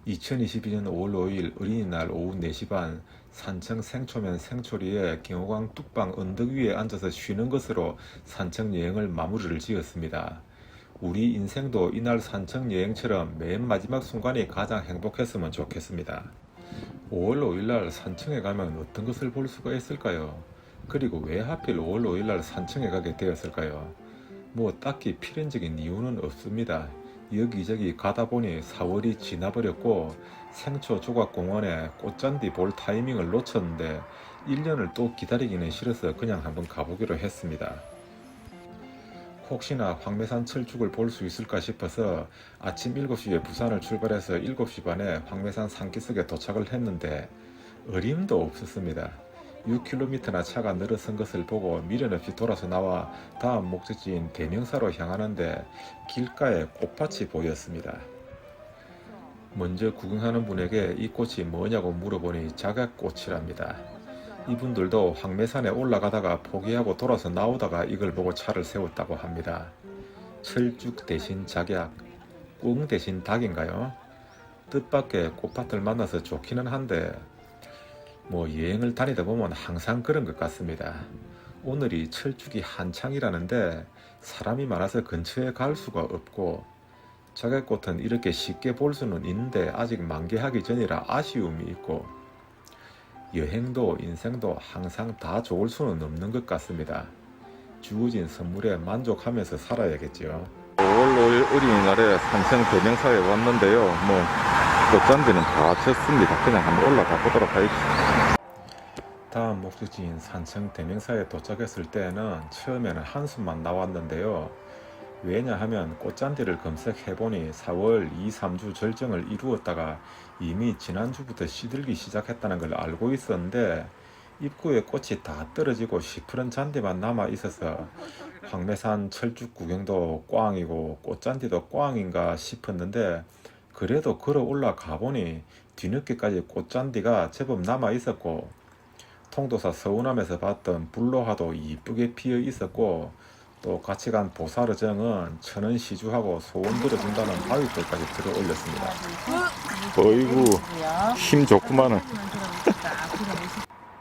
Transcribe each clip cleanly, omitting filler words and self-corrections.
2022년 5월 5일 어린이날 오후 4시 반 산청 생초면 생초리에 경호강 뚝방 언덕 위에 앉아서 쉬는 것으로 산청 여행을 마무리를 지었습니다. 우리 인생도 이날 산청 여행처럼 맨 마지막 순간이 가장 행복했으면 좋겠습니다. 5월 5일날 산청에 가면 어떤 것을 볼 수가 있을까요? 그리고 왜 하필 5월 5일날 산청에 가게 되었을까요? 뭐 딱히 필연적인 이유는 없습니다. 여기저기 가다 보니 4월이 지나버렸고 생초 조각공원에 꽃잔디 볼 타이밍을 놓쳤는데 1년을 또 기다리기는 싫어서 그냥 한번 가보기로 했습니다. 혹시나 황매산 철쭉을 볼 수 있을까 싶어서 아침 7시에 부산을 출발해서 7시 반에 황매산 산기슭에 도착을 했는데 어림도 없었습니다. 6km나 차가 늘어선 것을 보고 미련 없이 돌아서 나와 다음 목적지인 대명사로 향하는데 길가에 꽃밭이 보였습니다. 먼저 구경하는 분에게 이 꽃이 뭐냐고 물어보니 작약꽃이랍니다. 이분들도 황매산에 올라가다가 포기하고 돌아서 나오다가 이걸 보고 차를 세웠다고 합니다. 철쭉 대신 작약, 꿍 대신 닭인가요? 뜻밖의 꽃밭을 만나서 좋기는 한데 여행을 다니다 보면 항상 그런 것 같습니다. 오늘이 철쭉이 한창이라는데 사람이 많아서 근처에 갈 수가 없고 작약꽃은 이렇게 쉽게 볼 수는 있는데 아직 만개하기 전이라 아쉬움이 있고 여행도 인생도 항상 다 좋을 수는 없는 것 같습니다. 주어진 선물에 만족하면서 살아야겠죠. 5월 5일 어린이날에 산청 대명사에 왔는데요. 꽃잔디는 다 졌습니다. 그냥 한번 올라가 보도록 하겠습니다. 다음 목적지인 산청 대명사에 도착했을 때는 처음에는 한숨만 나왔는데요. 왜냐하면 꽃잔디를 검색해보니 4월 2, 3주 절정을 이루었다가 이미 지난주부터 시들기 시작했다는 걸 알고 있었는데 입구에 꽃이 다 떨어지고 시푸른 잔디만 남아 있어서 황매산 철쭉 구경도 꽝이고 꽃잔디도 꽝인가 싶었는데 그래도 걸어 올라가 보니 뒤늦게까지 꽃잔디가 제법 남아 있었고 통도사 서운함에서 봤던 불로화도 이쁘게 피어 있었고 또 같이 간 보살의정은 천원 시주하고 소원 들어준다는 바위돌까지 들어 올렸습니다. 어이구 힘 좋구만은.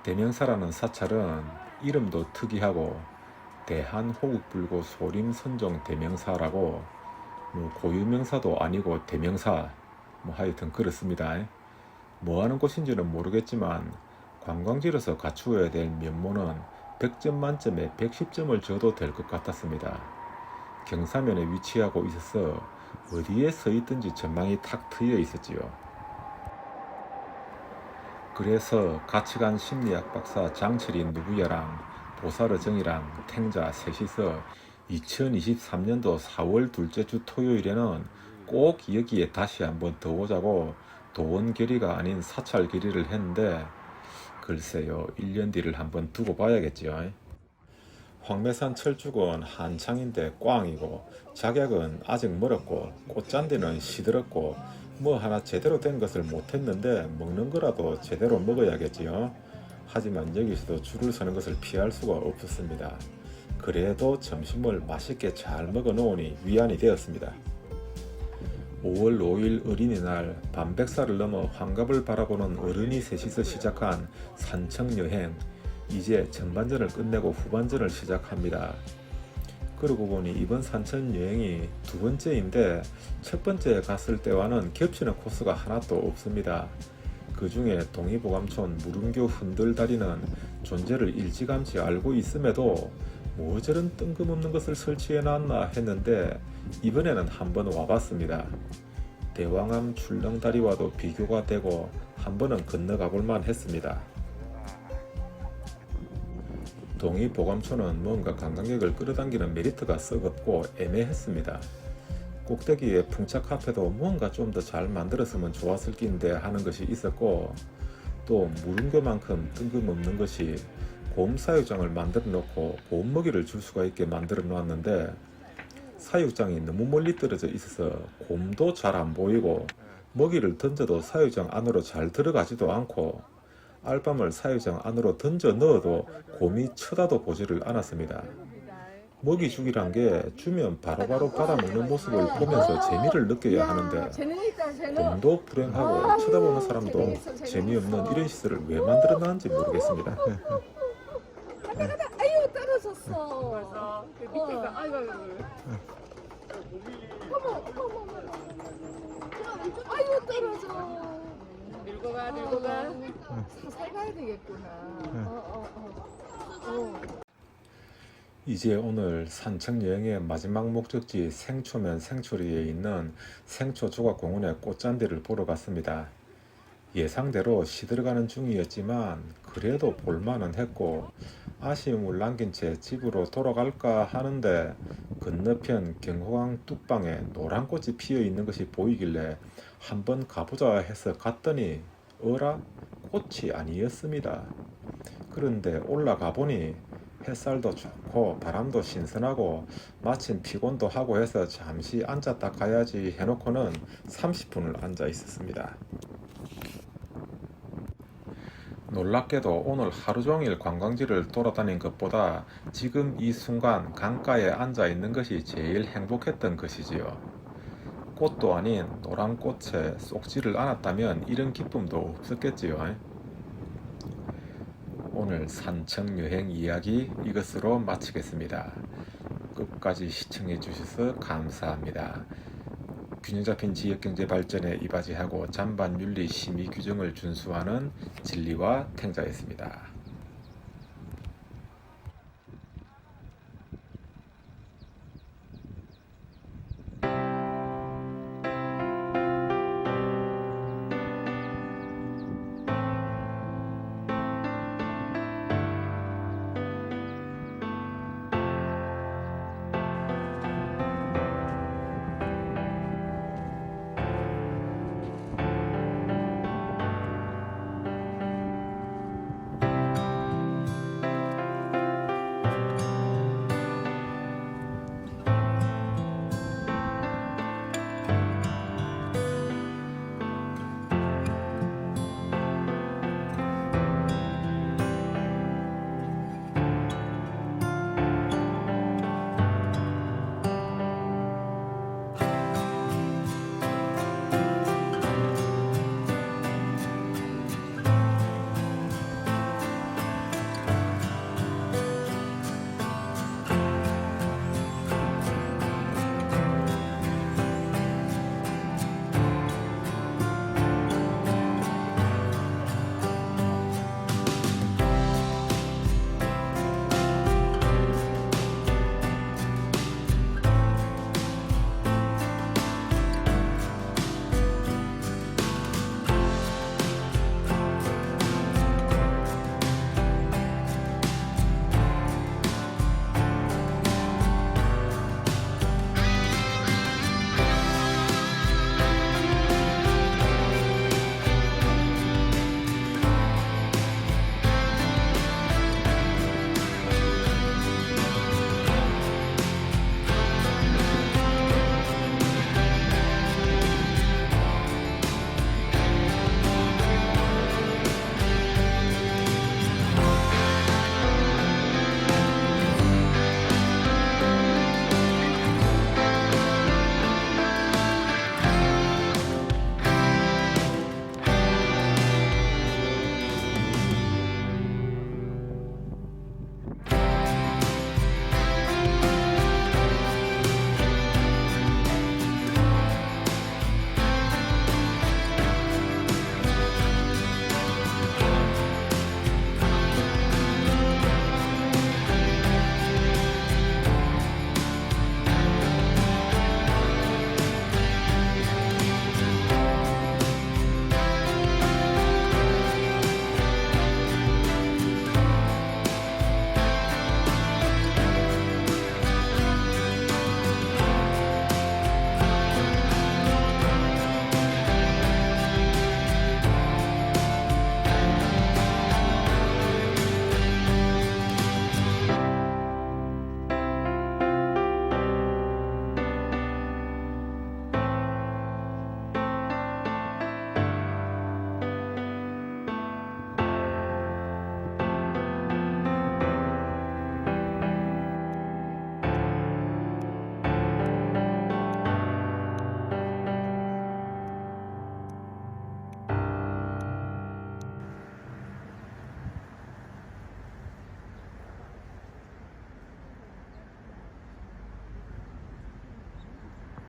대명사라는 사찰은 이름도 특이하고 대한호국불고 소림선종 대명사라고 고유명사도 아니고 대명사 하여튼 그렇습니다. 뭐하는 곳인지는 모르겠지만 관광지로서 갖추어야 될 면모는 100점 만점에 110점을 줘도 될 것 같았습니다. 경사면에 위치하고 있어서 어디에 서 있든지 전망이 탁 트여 있었지요. 그래서 같이 간 심리학 박사 장철인 누구야랑 보살의정이랑 탱자 셋이서 2023년도 4월 둘째 주 토요일에는 꼭 여기에 다시 한번 더 오자고 도원결의가 아닌 사찰결의를 했는데 글쎄요 1년 뒤를 한번 두고 봐야겠지요. 황매산 철쭉은 한창인데 꽝이고 작약은 아직 멀었고 꽃잔디는 시들었고 하나 제대로 된 것을 못했는데 먹는 거라도 제대로 먹어야겠지요. 하지만 여기서도 줄을 서는 것을 피할 수가 없었습니다. 그래도 점심을 맛있게 잘 먹어 놓으니 위안이 되었습니다. 5월 5일 어린이날 반백사를 넘어 환갑을 바라보는 어른이 셋이서 시작한 산청 여행, 이제 전반전을 끝내고 후반전을 시작합니다. 그러고 보니 이번 산청 여행이 두 번째인데 첫 번째 갔을 때와는 겹치는 코스가 하나도 없습니다. 그 중에 동의보감촌 무릉교 흔들다리는 존재를 일찌감치 알고 있음에도 저런 뜬금없는 것을 설치해놨나 했는데 이번에는 한번 와봤습니다. 대왕암 출렁다리와도 비교가 되고 한번은 건너가 볼만 했습니다. 동의보감촌은 뭔가 관광객을 끌어당기는 메리트가 썩 없고 애매했습니다. 꼭대기에 풍차 카페도 뭔가 좀 더 잘 만들었으면 좋았을 낀데 하는 것이 있었고 또 무릉교만큼 뜬금없는 것이 곰 사육장을 만들어 놓고 곰 먹이를 줄 수가 있게 만들어 놓았는데 사육장이 너무 멀리 떨어져 있어서 곰도 잘 안 보이고 먹이를 던져도 사육장 안으로 잘 들어가지도 않고 알밤을 사육장 안으로 던져 넣어도 곰이 쳐다도 보지를 않았습니다. 먹이 주기란 게 주면 바로바로 받아먹는 모습을 보면서 재미를 느껴야 하는데 재능 있다, 재능. 몸도 불행하고 쳐다보는 사람도 재미없는 이런 시설을 왜 만들어놨는지 모르겠습니다. 아유, 떨어졌어. 벌써 그 밑에가 아이고 아이고 아유, 떨어져. 밀고 가 밀고 가. 살살 가야 되겠구나. 이제 오늘 산책 여행의 마지막 목적지 생초면 생초리에 있는 생초 조각공원의 꽃잔디를 보러 갔습니다. 예상대로 시들어가는 중이었지만 그래도 볼만은 했고 아쉬움을 남긴 채 집으로 돌아갈까 하는데 건너편 경호강 뚝방에 노란 꽃이 피어 있는 것이 보이길래 한번 가보자 해서 갔더니 어라? 꽃이 아니었습니다. 그런데 올라가 보니 햇살도 좋고 바람도 신선하고 마침 피곤도 하고 해서 잠시 앉았다 가야지 해놓고는 30분을 앉아 있었습니다. 놀랍게도 오늘 하루 종일 관광지를 돌아다닌 것보다 지금 이 순간 강가에 앉아 있는 것이 제일 행복했던 것이지요. 꽃도 아닌 노란 꽃에 쏙지를 않았다면 이런 기쁨도 없었겠지요. 오늘 산책 여행 이야기 이것으로 마치겠습니다. 끝까지 시청해 주셔서 감사합니다. 균형 잡힌 지역경제 발전에 이바지하고 잔반 윤리 심의 규정을 준수하는 진리와 탱자였습니다.